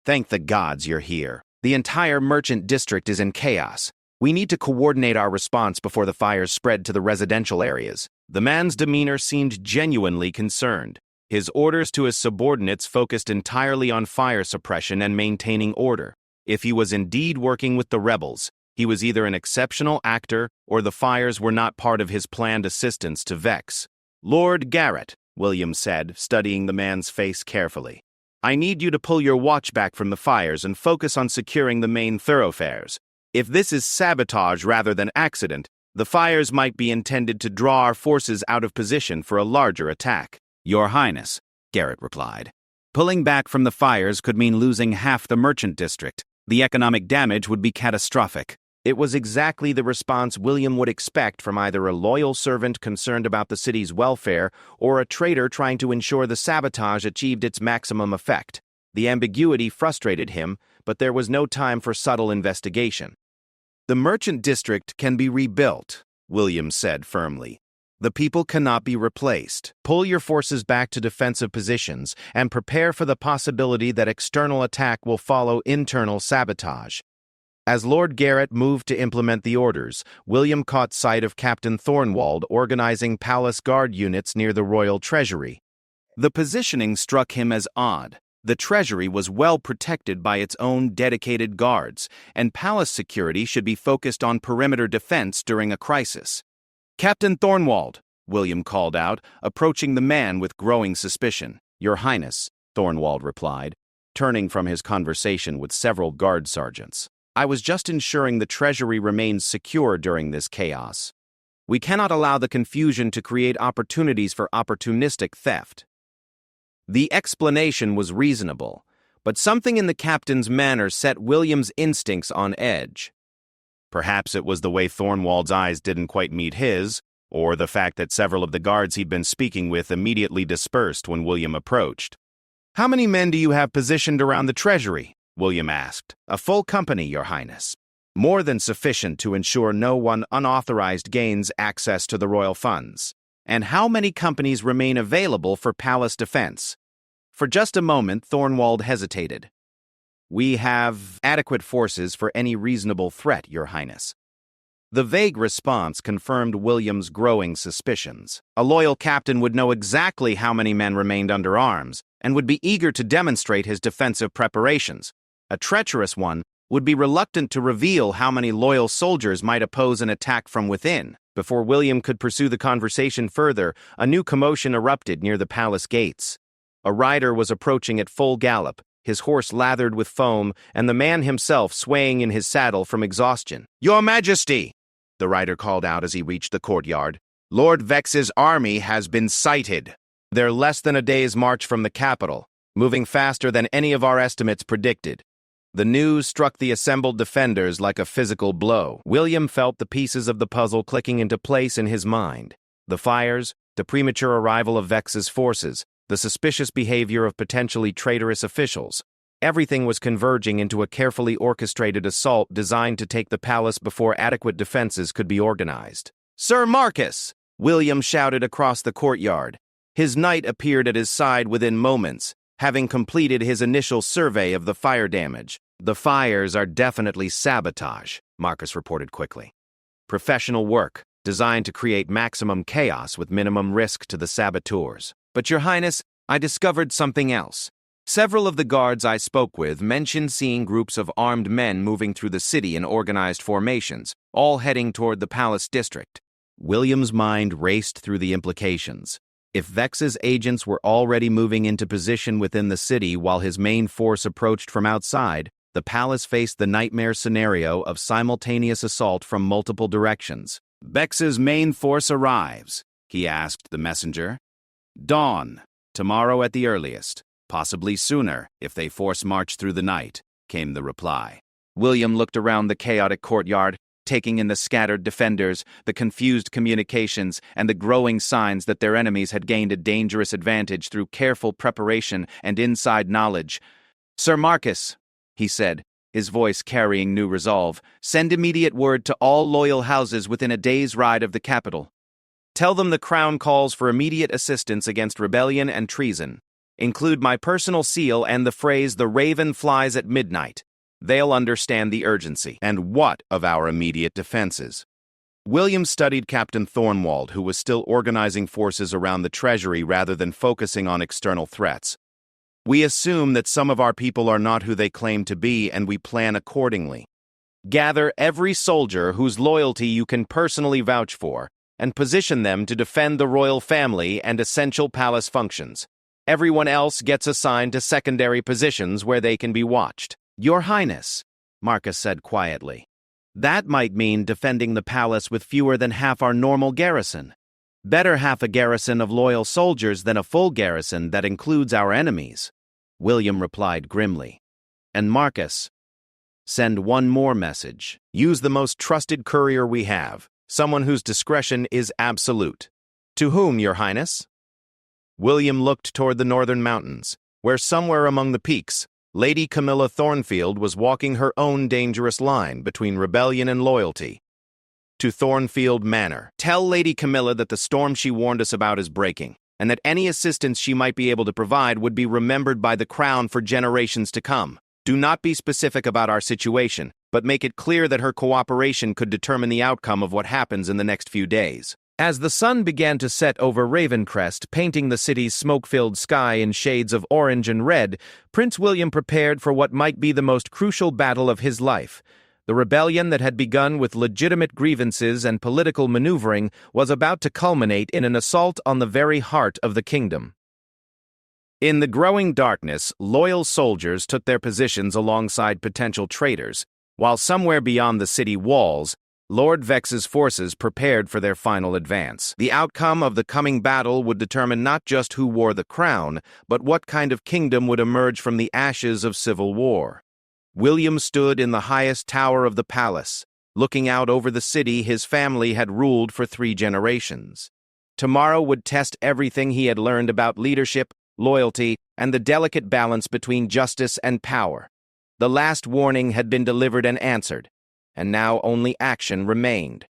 "Thank the gods you're here. The entire merchant district is in chaos. We need to coordinate our response before the fires spread to the residential areas." The man's demeanor seemed genuinely concerned. His orders to his subordinates focused entirely on fire suppression and maintaining order. If he was indeed working with the rebels, he was either an exceptional actor or the fires were not part of his planned assistance to Vex. "Lord Garrett," William said, studying the man's face carefully, "I need you to pull your watch back from the fires and focus on securing the main thoroughfares. If this is sabotage rather than accident, the fires might be intended to draw our forces out of position for a larger attack." "Your Highness," Garrett replied. "Pulling back from the fires could mean losing half the merchant district. The economic damage would be catastrophic." It was exactly the response William would expect from either a loyal servant concerned about the city's welfare or a traitor trying to ensure the sabotage achieved its maximum effect. The ambiguity frustrated him, but there was no time for subtle investigation. "The merchant district can be rebuilt," William said firmly. The people cannot be replaced. Pull your forces back to defensive positions and prepare for the possibility that external attack will follow internal sabotage. As Lord Garrett moved to implement the orders, William caught sight of Captain Thornwald organizing palace guard units near the royal treasury. The positioning struck him as odd. The treasury was well protected by its own dedicated guards, and palace security should be focused on perimeter defense during a crisis. "Captain Thornwald," William called out, approaching the man with growing suspicion. "Your Highness," Thornwald replied, turning from his conversation with several guard sergeants. "I was just ensuring the treasury remains secure during this chaos. We cannot allow the confusion to create opportunities for opportunistic theft." The explanation was reasonable, but something in the captain's manner set William's instincts on edge. Perhaps it was the way Thornwald's eyes didn't quite meet his, or the fact that several of the guards he'd been speaking with immediately dispersed when William approached. "How many men do you have positioned around the treasury?" William asked. "A full company, Your Highness. More than sufficient to ensure no one unauthorized gains access to the royal funds. And how many companies remain available for palace defense?" For just a moment, Thornwald hesitated. "We have adequate forces for any reasonable threat, Your Highness." The vague response confirmed William's growing suspicions. A loyal captain would know exactly how many men remained under arms, and would be eager to demonstrate his defensive preparations. A treacherous one would be reluctant to reveal how many loyal soldiers might oppose an attack from within. Before William could pursue the conversation further, a new commotion erupted near the palace gates. A rider was approaching at full gallop, his horse lathered with foam, and the man himself swaying in his saddle from exhaustion. "Your Majesty!" the rider called out as he reached the courtyard. "Lord Vex's army has been sighted. They're less than a day's march from the capital, moving faster than any of our estimates predicted." The news struck the assembled defenders like a physical blow. William felt the pieces of the puzzle clicking into place in his mind. The fires, the premature arrival of Vex's forces, the suspicious behavior of potentially traitorous officials. Everything was converging into a carefully orchestrated assault designed to take the palace before adequate defenses could be organized. "Sir Marcus!" William shouted across the courtyard. His knight appeared at his side within moments, having completed his initial survey of the fire damage. "The fires are definitely sabotage," Marcus reported quickly. "Professional work, designed to create maximum chaos with minimum risk to the saboteurs. But Your Highness, I discovered something else. Several of the guards I spoke with mentioned seeing groups of armed men moving through the city in organized formations, all heading toward the palace district." William's mind raced through the implications. If Vex's agents were already moving into position within the city while his main force approached from outside, the palace faced the nightmare scenario of simultaneous assault from multiple directions. "Vex's main force arrives," he asked the messenger. "Dawn, tomorrow at the earliest, possibly sooner if they force march through the night," came the reply. William looked around the chaotic courtyard, taking in the scattered defenders, the confused communications, and the growing signs that their enemies had gained a dangerous advantage through careful preparation and inside knowledge. "Sir Marcus," he said, his voice carrying new resolve, "send immediate word to all loyal houses within a day's ride of the capital. Tell them the crown calls for immediate assistance against rebellion and treason. Include my personal seal and the phrase 'the raven flies at midnight.' They'll understand the urgency. And what of our immediate defenses?" William studied Captain Thornwald, who was still organizing forces around the treasury rather than focusing on external threats. "We assume that some of our people are not who they claim to be, and we plan accordingly. Gather every soldier whose loyalty you can personally vouch for, and position them to defend the royal family and essential palace functions. Everyone else gets assigned to secondary positions where they can be watched." "Your Highness," Marcus said quietly, "that might mean defending the palace with fewer than half our normal garrison. Better half a garrison of loyal soldiers than a full garrison that includes our enemies," William replied grimly. "And Marcus, send one more message. Use the most trusted courier we have, someone whose discretion is absolute." "To whom, Your Highness?" William looked toward the northern mountains, where somewhere among the peaks, Lady Camilla Thornfield was walking her own dangerous line between rebellion and loyalty. to Thornfield Manor. Tell Lady Camilla that the storm she warned us about is breaking, and that any assistance she might be able to provide would be remembered by the Crown for generations to come. Do not be specific about our situation, but make it clear that her cooperation could determine the outcome of what happens in the next few days." As the sun began to set over Ravencrest, painting the city's smoke-filled sky in shades of orange and red, Prince William prepared for what might be the most crucial battle of his life. The rebellion that had begun with legitimate grievances and political maneuvering was about to culminate in an assault on the very heart of the kingdom. In the growing darkness, loyal soldiers took their positions alongside potential traitors, while somewhere beyond the city walls, Lord Vex's forces prepared for their final advance. The outcome of the coming battle would determine not just who wore the crown, but what kind of kingdom would emerge from the ashes of civil war. William stood in the highest tower of the palace, looking out over the city his family had ruled for 3 generations. Tomorrow would test everything he had learned about leadership, loyalty, and the delicate balance between justice and power. The last warning had been delivered and answered, and now only action remained.